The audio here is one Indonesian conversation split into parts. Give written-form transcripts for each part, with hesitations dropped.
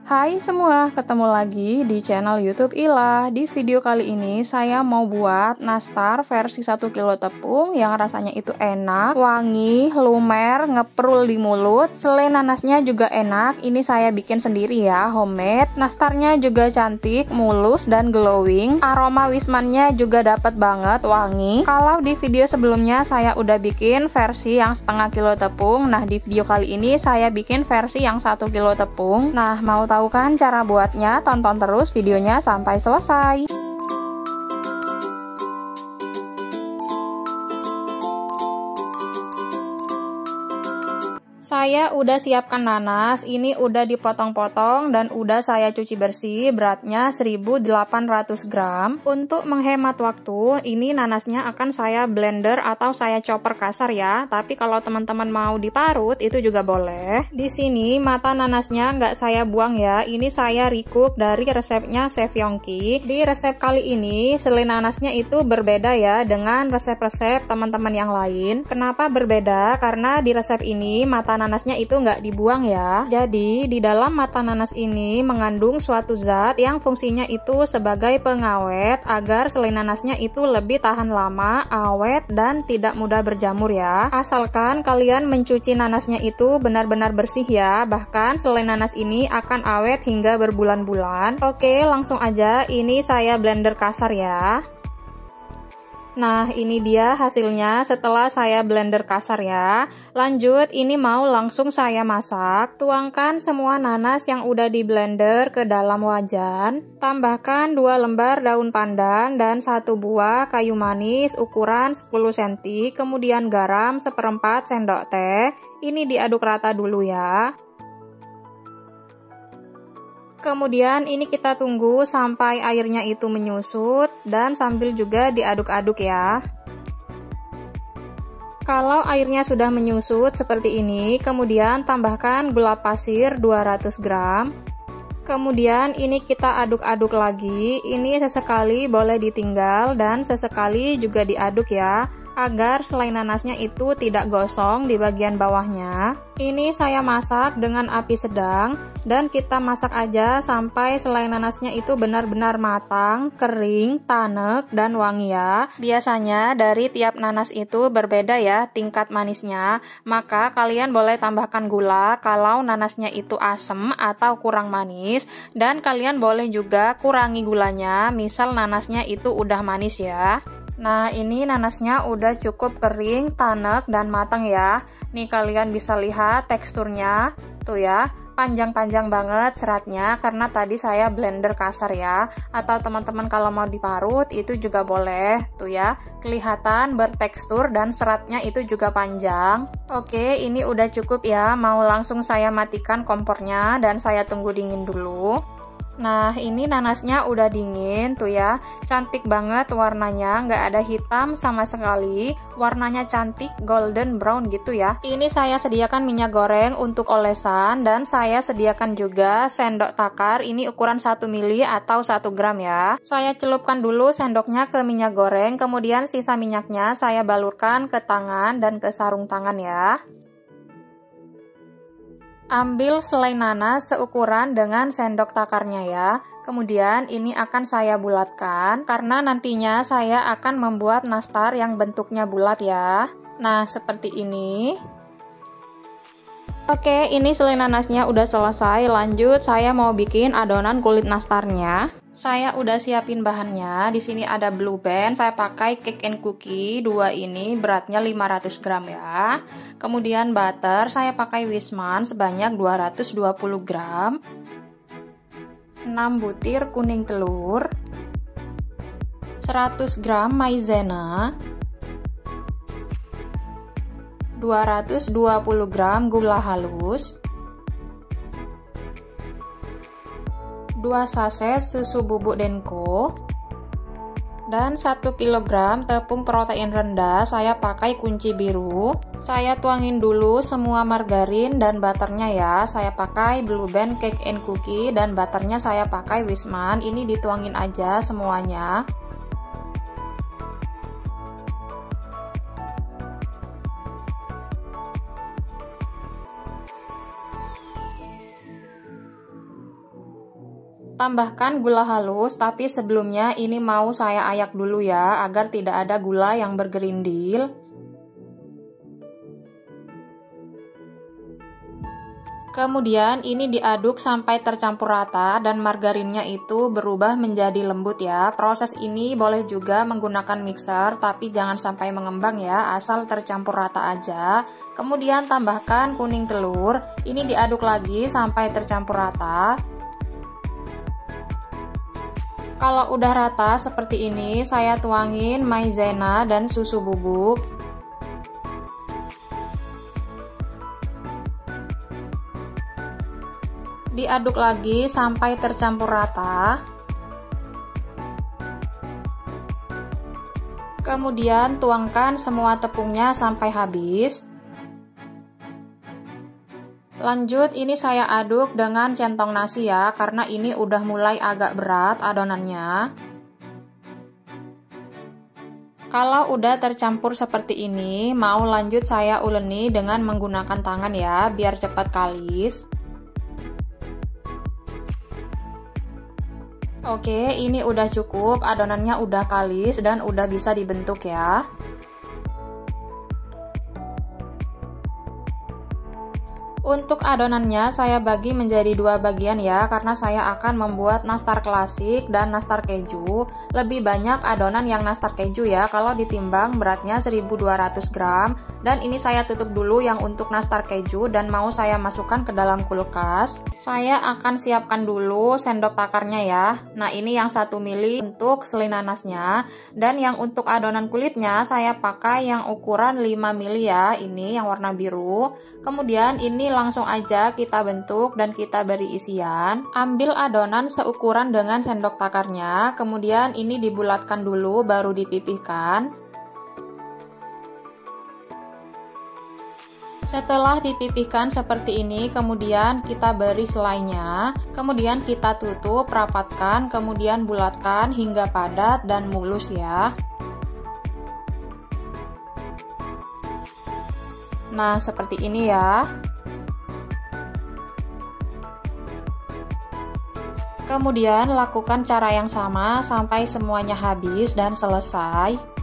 Hai semua, ketemu lagi di channel YouTube Ila. Di video kali ini saya mau buat nastar versi 1 kilo tepung yang rasanya itu enak, wangi, lumer, ngeprul di mulut. Selain nanasnya juga enak, ini saya bikin sendiri ya, homemade. Nastarnya juga cantik, mulus dan glowing. Aroma wismannya juga dapat banget, wangi. Kalau di video sebelumnya saya udah bikin versi yang setengah kilo tepung. Nah, di video kali ini saya bikin versi yang 1 kilo tepung. Nah, mau tahu kan cara buatnya? Tonton terus videonya sampai selesai. Saya udah siapkan nanas, ini udah dipotong-potong dan udah saya cuci bersih, beratnya 1800 gram. Untuk menghemat waktu, ini nanasnya akan saya blender atau saya chopper kasar ya. Tapi kalau teman-teman mau diparut, itu juga boleh. Di sini mata nanasnya nggak saya buang ya, ini saya recook dari resepnya Chef Yongki. Di resep kali ini, selain nanasnya itu berbeda ya dengan resep-resep teman-teman yang lain. Kenapa berbeda? Karena di resep ini mata nanasnya itu nggak dibuang ya. Jadi di dalam mata nanas ini mengandung suatu zat yang fungsinya itu sebagai pengawet agar selai nanasnya itu lebih tahan lama, awet dan tidak mudah berjamur ya. Asalkan kalian mencuci nanasnya itu benar-benar bersih ya. Bahkan selai nanas ini akan awet hingga berbulan-bulan. Oke, langsung aja ini saya blender kasar ya. Nah, ini dia hasilnya setelah saya blender kasar ya. Lanjut, ini mau langsung saya masak. Tuangkan semua nanas yang udah di blender ke dalam wajan. Tambahkan 2 lembar daun pandan dan 1 buah kayu manis ukuran 10 cm. Kemudian garam 1/4 sendok teh. Ini diaduk rata dulu ya. Kemudian ini kita tunggu sampai airnya itu menyusut dan sambil juga diaduk-aduk ya. Kalau airnya sudah menyusut seperti ini, kemudian tambahkan gula pasir 200 gram. Kemudian ini kita aduk-aduk lagi. Ini sesekali boleh ditinggal dan sesekali juga diaduk ya, agar selai nanasnya itu tidak gosong di bagian bawahnya. Ini saya masak dengan api sedang dan kita masak aja sampai selai nanasnya itu benar-benar matang, kering, tanek, dan wangi ya. Biasanya dari tiap nanas itu berbeda ya tingkat manisnya, maka kalian boleh tambahkan gula kalau nanasnya itu asam atau kurang manis, dan kalian boleh juga kurangi gulanya, misal nanasnya itu udah manis ya. Nah, ini nanasnya udah cukup kering, tanek, dan matang ya. Nih kalian bisa lihat teksturnya, tuh ya, panjang-panjang banget seratnya karena tadi saya blender kasar ya. Atau teman-teman kalau mau diparut itu juga boleh, tuh ya. Kelihatan bertekstur dan seratnya itu juga panjang. Oke, ini udah cukup ya. Mau langsung saya matikan kompornya dan saya tunggu dingin dulu. Nah, ini nanasnya udah dingin tuh ya, cantik banget warnanya, nggak ada hitam sama sekali, warnanya cantik golden brown gitu ya. Ini saya sediakan minyak goreng untuk olesan dan saya sediakan juga sendok takar, ini ukuran 1 mili atau 1 gram ya. Saya celupkan dulu sendoknya ke minyak goreng, kemudian sisa minyaknya saya balurkan ke tangan dan ke sarung tangan ya. Ambil selai nanas seukuran dengan sendok takarnya ya. Kemudian ini akan saya bulatkan karena nantinya saya akan membuat nastar yang bentuknya bulat ya. Nah, seperti ini. Oke, ini selai nanasnya udah selesai. Lanjut, saya mau bikin adonan kulit nastarnya. Saya udah siapin bahannya. Di sini ada Blue Band. Saya pakai cake and cookie 2 ini, beratnya 500 gram ya. Kemudian butter, saya pakai Wisman sebanyak 220 gram. 6 butir kuning telur. 100 gram maizena. 220 gram gula halus. 2 saset susu bubuk Denko dan 1 kg tepung protein rendah. Saya pakai kunci biru. Saya tuangin dulu semua margarin dan butternya ya. Saya pakai Blue Band Cake and Cookie dan butternya saya pakai Wisman. Ini dituangin aja semuanya. Tambahkan gula halus, tapi sebelumnya ini mau saya ayak dulu ya, agar tidak ada gula yang bergerindil. Kemudian ini diaduk sampai tercampur rata dan margarinnya itu berubah menjadi lembut ya. Proses ini boleh juga menggunakan mixer, tapi jangan sampai mengembang ya, asal tercampur rata aja. Kemudian tambahkan kuning telur, ini diaduk lagi sampai tercampur rata. Kalau udah rata seperti ini, saya tuangin maizena dan susu bubuk. Diaduk lagi sampai tercampur rata. Kemudian tuangkan semua tepungnya sampai habis. Lanjut, ini saya aduk dengan centong nasi ya, karena ini udah mulai agak berat adonannya. Kalau udah tercampur seperti ini, mau lanjut saya uleni dengan menggunakan tangan ya, biar cepat kalis. Oke, ini udah cukup, adonannya udah kalis dan udah bisa dibentuk ya. Untuk adonannya saya bagi menjadi dua bagian ya, karena saya akan membuat nastar klasik dan nastar keju. Lebih banyak adonan yang nastar keju ya, kalau ditimbang beratnya 1200 gram. Dan ini saya tutup dulu yang untuk nastar keju dan mau saya masukkan ke dalam kulkas. Saya akan siapkan dulu sendok takarnya ya. Nah, ini yang 1 mili untuk selai nanasnya, dan yang untuk adonan kulitnya saya pakai yang ukuran 5 mili ya, ini yang warna biru. Kemudian ini langsung aja kita bentuk dan kita beri isian. Ambil adonan seukuran dengan sendok takarnya, kemudian ini dibulatkan dulu baru dipipihkan. Setelah dipipihkan seperti ini, kemudian kita beri selainya, kemudian kita tutup, rapatkan, kemudian bulatkan hingga padat dan mulus ya. Nah, seperti ini ya. Kemudian lakukan cara yang sama sampai semuanya habis dan selesai.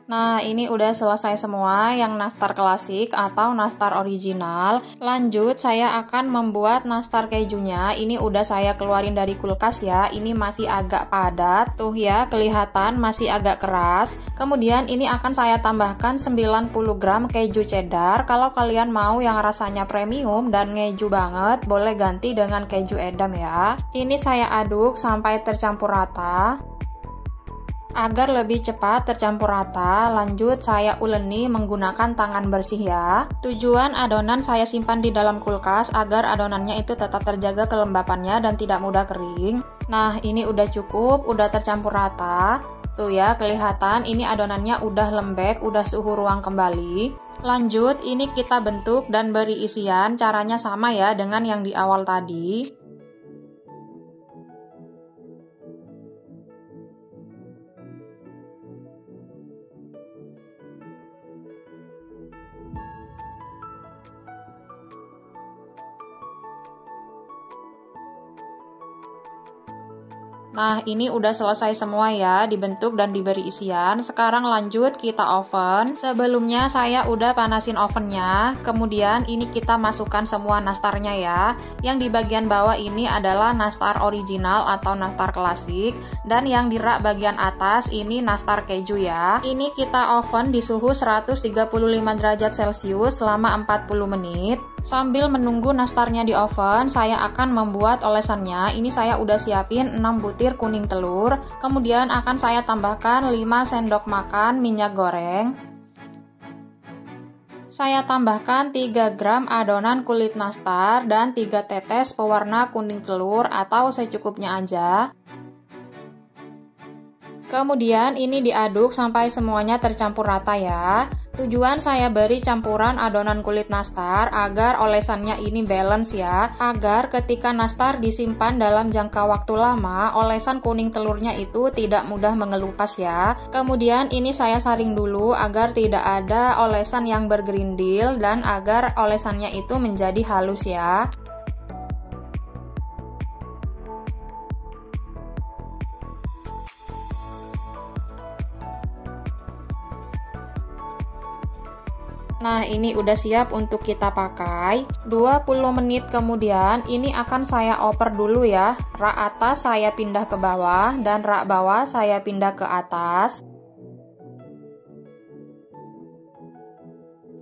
Nah, ini udah selesai semua yang nastar klasik atau nastar original. Lanjut, saya akan membuat nastar kejunya. Ini udah saya keluarin dari kulkas ya. Ini masih agak padat. Tuh ya, kelihatan masih agak keras. Kemudian ini akan saya tambahkan 90 gram keju cheddar. Kalau kalian mau yang rasanya premium dan ngeju banget, boleh ganti dengan keju edam ya. Ini saya aduk sampai tercampur rata. Agar lebih cepat tercampur rata, lanjut saya uleni menggunakan tangan bersih ya. Tujuan adonan saya simpan di dalam kulkas agar adonannya itu tetap terjaga kelembapannya dan tidak mudah kering. Nah, ini udah cukup, udah tercampur rata. Tuh ya, kelihatan ini adonannya udah lembek, udah suhu ruang kembali. Lanjut, ini kita bentuk dan beri isian, caranya sama ya dengan yang di awal tadi. Nah, ini udah selesai semua ya, dibentuk dan diberi isian. Sekarang lanjut kita oven. Sebelumnya saya udah panasin ovennya. Kemudian ini kita masukkan semua nastarnya ya. Yang di bagian bawah ini adalah nastar original atau nastar klasik. Dan yang di rak bagian atas ini nastar keju ya. Ini kita oven di suhu 135 derajat Celcius selama 40 menit. Sambil menunggu nastarnya di oven, saya akan membuat olesannya. Ini saya udah siapin 6 butir kuning telur. Kemudian akan saya tambahkan 5 sendok makan minyak goreng. Saya tambahkan 3 gram adonan kulit nastar dan 3 tetes pewarna kuning telur atau secukupnya aja. Kemudian ini diaduk sampai semuanya tercampur rata ya. Tujuan saya beri campuran adonan kulit nastar agar olesannya ini balance ya, agar ketika nastar disimpan dalam jangka waktu lama, olesan kuning telurnya itu tidak mudah mengelupas ya. Kemudian ini saya saring dulu agar tidak ada olesan yang bergerindil dan agar olesannya itu menjadi halus ya. Nah, ini udah siap untuk kita pakai. 20 menit kemudian ini akan saya oper dulu ya. Rak atas saya pindah ke bawah dan rak bawah saya pindah ke atas.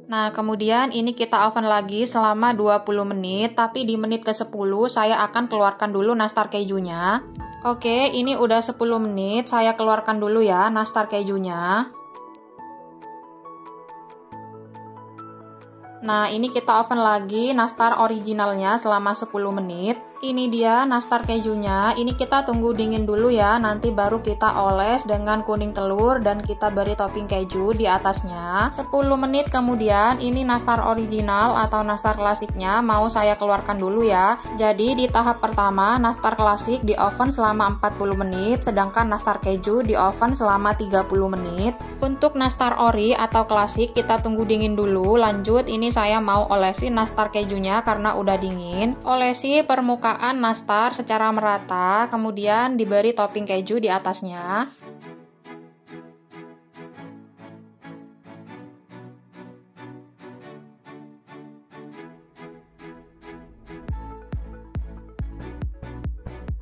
Nah, kemudian ini kita oven lagi selama 20 menit, tapi di menit ke-10 saya akan keluarkan dulu nastar kejunya. Oke, ini udah 10 menit, saya keluarkan dulu ya nastar kejunya. Nah, ini kita oven lagi nastar originalnya selama 10 menit. Ini dia nastar kejunya. Ini kita tunggu dingin dulu ya. Nanti baru kita oles dengan kuning telur dan kita beri topping keju di atasnya. 10 menit kemudian ini nastar original atau nastar klasiknya mau saya keluarkan dulu ya. Jadi di tahap pertama nastar klasik di oven selama 40 menit, sedangkan nastar keju di oven selama 30 menit. Untuk nastar ori atau klasik kita tunggu dingin dulu. Lanjut ini saya mau olesi nastar kejunya karena udah dingin. Olesi permukaan nastar secara merata, kemudian diberi topping keju di atasnya.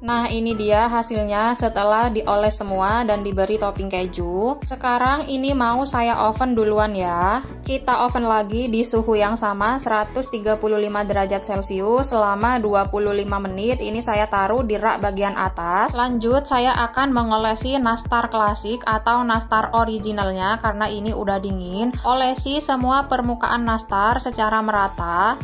Nah, ini dia hasilnya setelah dioles semua dan diberi topping keju. Sekarang ini mau saya oven duluan ya. Kita oven lagi di suhu yang sama 135 derajat Celcius selama 25 menit. Ini saya taruh di rak bagian atas. Lanjut saya akan mengolesi nastar klasik atau nastar originalnya karena ini udah dingin. Olesi semua permukaan nastar secara merata.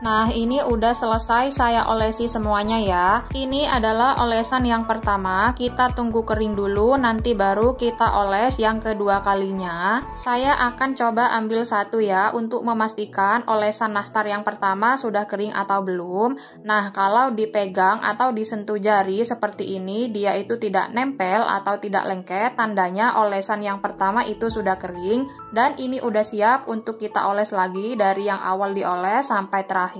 Nah, ini udah selesai saya olesi semuanya ya. Ini adalah olesan yang pertama, kita tunggu kering dulu, nanti baru kita oles yang kedua kalinya. Saya akan coba ambil satu ya, untuk memastikan olesan nastar yang pertama sudah kering atau belum. Nah, kalau dipegang atau disentuh jari seperti ini, dia itu tidak nempel atau tidak lengket, tandanya olesan yang pertama itu sudah kering. Dan ini udah siap untuk kita oles lagi dari yang awal dioles sampai terakhir.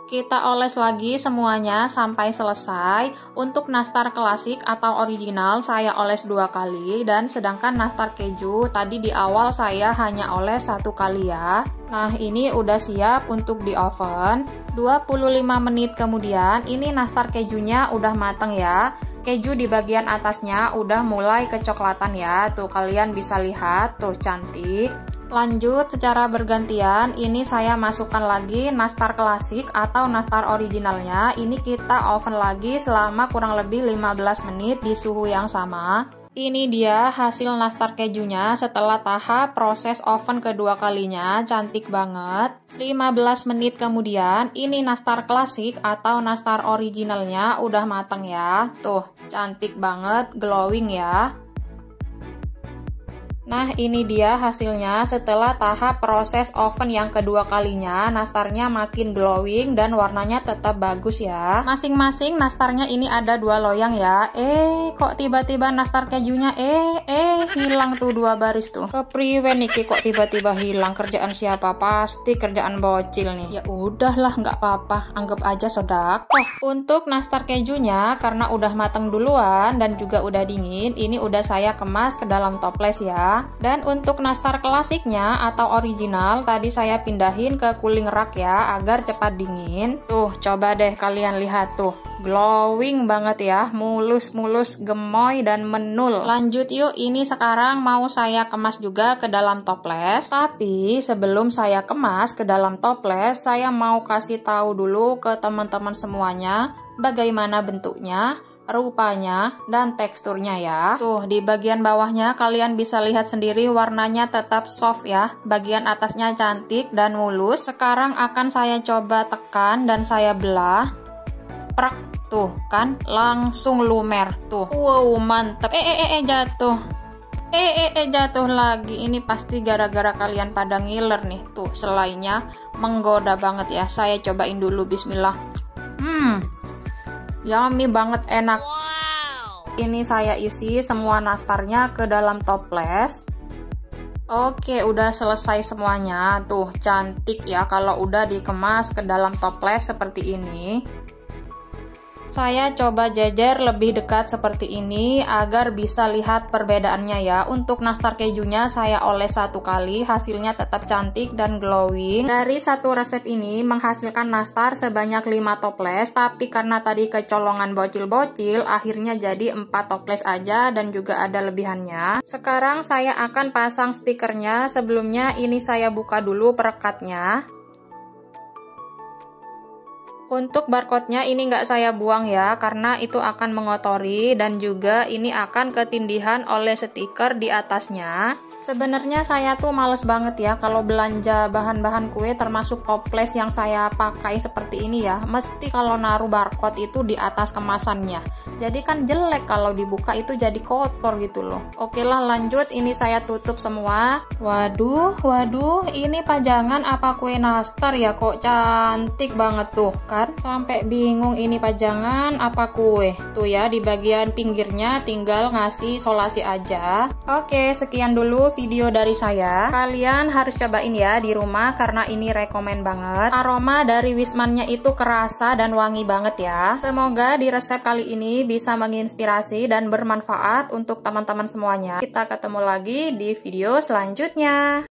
Kita oles lagi semuanya sampai selesai. Untuk nastar klasik atau original saya oles 2 kali, dan sedangkan nastar keju tadi di awal saya hanya oles 1 kali ya. Nah, ini udah siap untuk di oven. 25 menit kemudian ini nastar kejunya udah mateng ya. Keju di bagian atasnya udah mulai kecoklatan ya. Tuh kalian bisa lihat, tuh cantik. Lanjut secara bergantian, ini saya masukkan lagi nastar klasik atau nastar originalnya. Ini kita oven lagi selama kurang lebih 15 menit di suhu yang sama. Ini dia hasil nastar kejunya setelah tahap proses oven kedua kalinya, cantik banget. 15 menit kemudian, ini nastar klasik atau nastar originalnya udah mateng ya. Tuh, cantik banget, glowing ya. Nah, ini dia hasilnya setelah tahap proses oven yang kedua kalinya. Nastarnya makin glowing dan warnanya tetap bagus ya. Masing-masing nastarnya ini ada 2 loyang ya. Kok tiba-tiba nastar kejunya hilang tuh 2 baris tuh. Kepriwe niki kok tiba-tiba hilang? Kerjaan siapa? Pasti kerjaan bocil nih. Ya udahlah, nggak apa-apa, anggap aja sedekah. Untuk nastar kejunya karena udah matang duluan dan juga udah dingin, ini udah saya kemas ke dalam toples ya. Dan untuk nastar klasiknya atau original tadi saya pindahin ke cooling rack ya agar cepat dingin. Tuh, coba deh kalian lihat tuh. Glowing banget ya, mulus-mulus, gemoy dan menul. Lanjut yuk, ini sekarang mau saya kemas juga ke dalam toples. Tapi sebelum saya kemas ke dalam toples, saya mau kasih tahu dulu ke teman-teman semuanya bagaimana bentuknya, rupanya, dan teksturnya ya. Tuh, di bagian bawahnya kalian bisa lihat sendiri warnanya tetap soft ya. Bagian atasnya cantik dan mulus. Sekarang akan saya coba tekan dan saya belah. Prak. tuh kan langsung lumer tuh. Wow, mantap. Jatuh. Jatuh lagi. Ini pasti gara-gara kalian pada ngiler nih. Tuh, selainya menggoda banget ya. Saya cobain dulu, bismillah. Yummy banget, enak. Ini saya isi semua nastarnya ke dalam toples. Oke, udah selesai semuanya. Tuh, cantik ya kalau udah dikemas ke dalam toples seperti ini. Saya coba jejer lebih dekat seperti ini agar bisa lihat perbedaannya ya. Untuk nastar kejunya saya oles 1 kali, hasilnya tetap cantik dan glowing. Dari satu resep ini menghasilkan nastar sebanyak 5 toples, tapi karena tadi kecolongan bocil-bocil, akhirnya jadi 4 toples aja dan juga ada lebihannya. Sekarang saya akan pasang stikernya. Sebelumnya ini saya buka dulu perekatnya. Untuk barcode-nya ini nggak saya buang ya, karena itu akan mengotori dan juga ini akan ketindihan oleh stiker di atasnya. Sebenarnya saya tuh males banget ya kalau belanja bahan-bahan kue termasuk toples yang saya pakai seperti ini ya. Mesti kalau naruh barcode itu di atas kemasannya. Jadi kan jelek kalau dibuka itu jadi kotor gitu loh. Oke lah, lanjut, ini saya tutup semua. Waduh, ini pajangan apa kue nastar ya, kok cantik banget tuh kan. Sampai bingung ini pajangan apa kue. Tuh ya, di bagian pinggirnya tinggal ngasih solasi aja. Oke, sekian dulu video dari saya. Kalian harus cobain ya di rumah karena ini rekomen banget. Aroma dari Wismannya itu kerasa dan wangi banget ya. Semoga di resep kali ini bisa menginspirasi dan bermanfaat untuk teman-teman semuanya. Kita ketemu lagi di video selanjutnya.